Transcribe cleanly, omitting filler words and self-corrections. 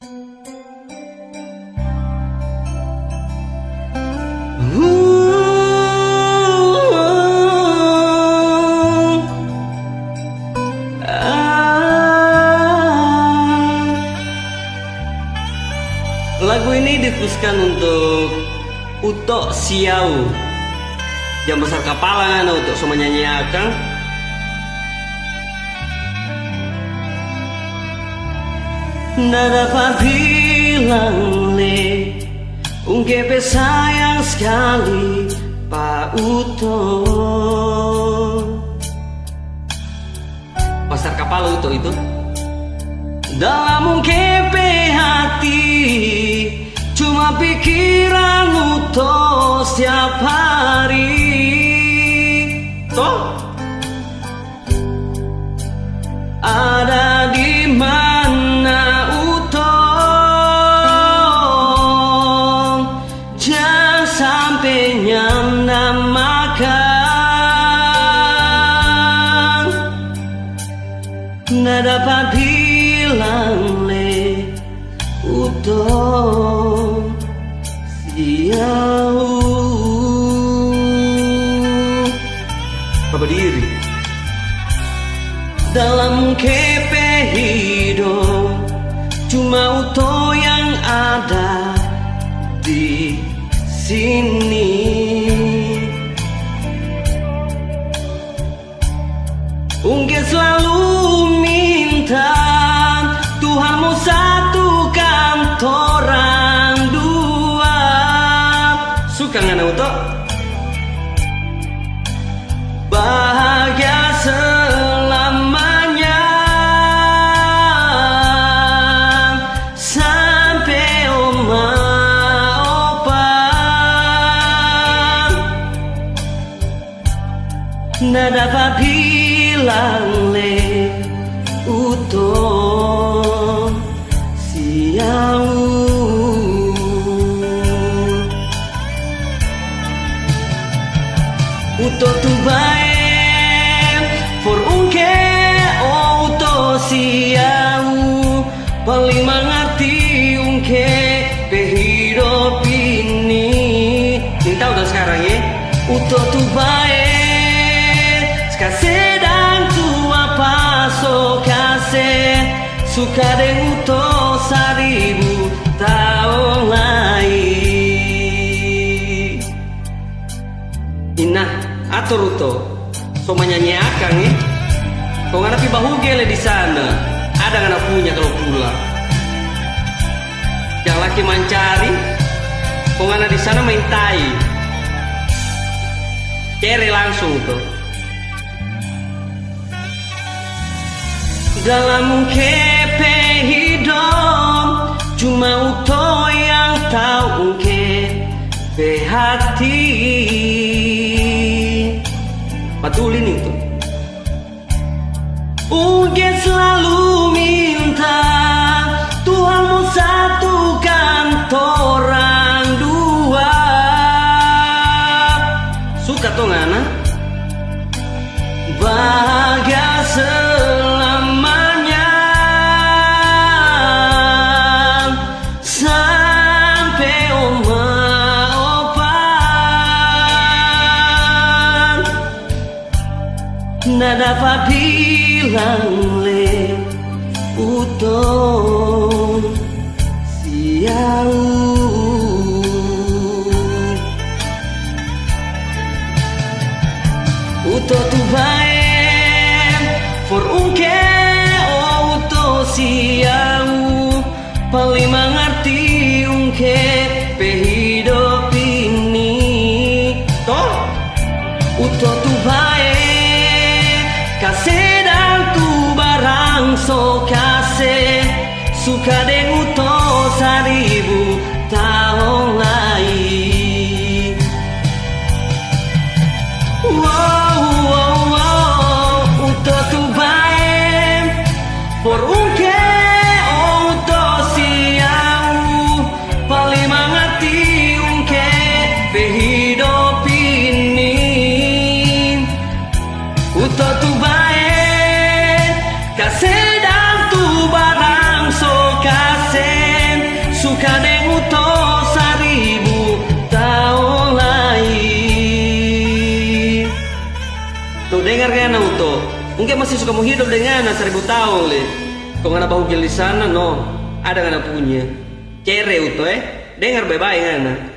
Lagu ini dikhususkan untuk Uto Siau yang besar kepala untuk semua nyanyi akang. Nggak dapat bilang le, ungkepe sayang sekali Pak Uto. Besar kepala Uto itu dalam ungkepe hati, cuma pikiran Uto setiap hari. Toh ada di mana Uto? Jangan sampai nyanda makan. Nggak dapat bilang le, Uto Siau. Apa diri dalam kepe hidup, cuma Uto yang ada di sini. Ungke selalu minta Tuhan mau satukan orang dua. Suka ngana Uto? Bahagia selamanya sampai oma opa. Nggak dapat bilang le, Uto Siau. Uto tu baik for ungke oh Uto Siau, paling mengerti ungke pehidup ini. Minta udah sekarang ya, Uto tu baik, sekarang sedang tua paso kase, suka deng Uto 1000 tahun lagi. Inah atur Uto, so menyanyi akang ya. Kau ngana pi bahu gele di sana, ada ngana punya kalau pulang. Yang laki mencari, kau ngana di sana main tai. Kere langsung Uto. Dalam kepe hidup, cuma Uto yang tahu kepe hati. Patulin itu. Ungke selalu minta Tuhan mau satukan orang dua. Suka tuh ngana? Bahagia selamanya sampai oma opa. Nggak dapat bilang le, Uto Siau. Uto tu baik for ungke oh Uto Siau, paling mengerti ungke pehidup ini. Toh Uto tu baik, kasedang tu barang so kase, suka deng Uto 1000 tahun lagi. Uto tu baik for ungke oh Uto Siau, paling mengerti ungke pehidup ini. Uto tu baik, kasedang tu barang so kase, suka denguto 1000 tahun lain. Tuh dengar kan Uto, mungkin masih suka mau hidup dengan 1000 tahun le. Kau ngana bahu di sana no, ada ngana punya. Cere Uto dengar baik-baik ngana.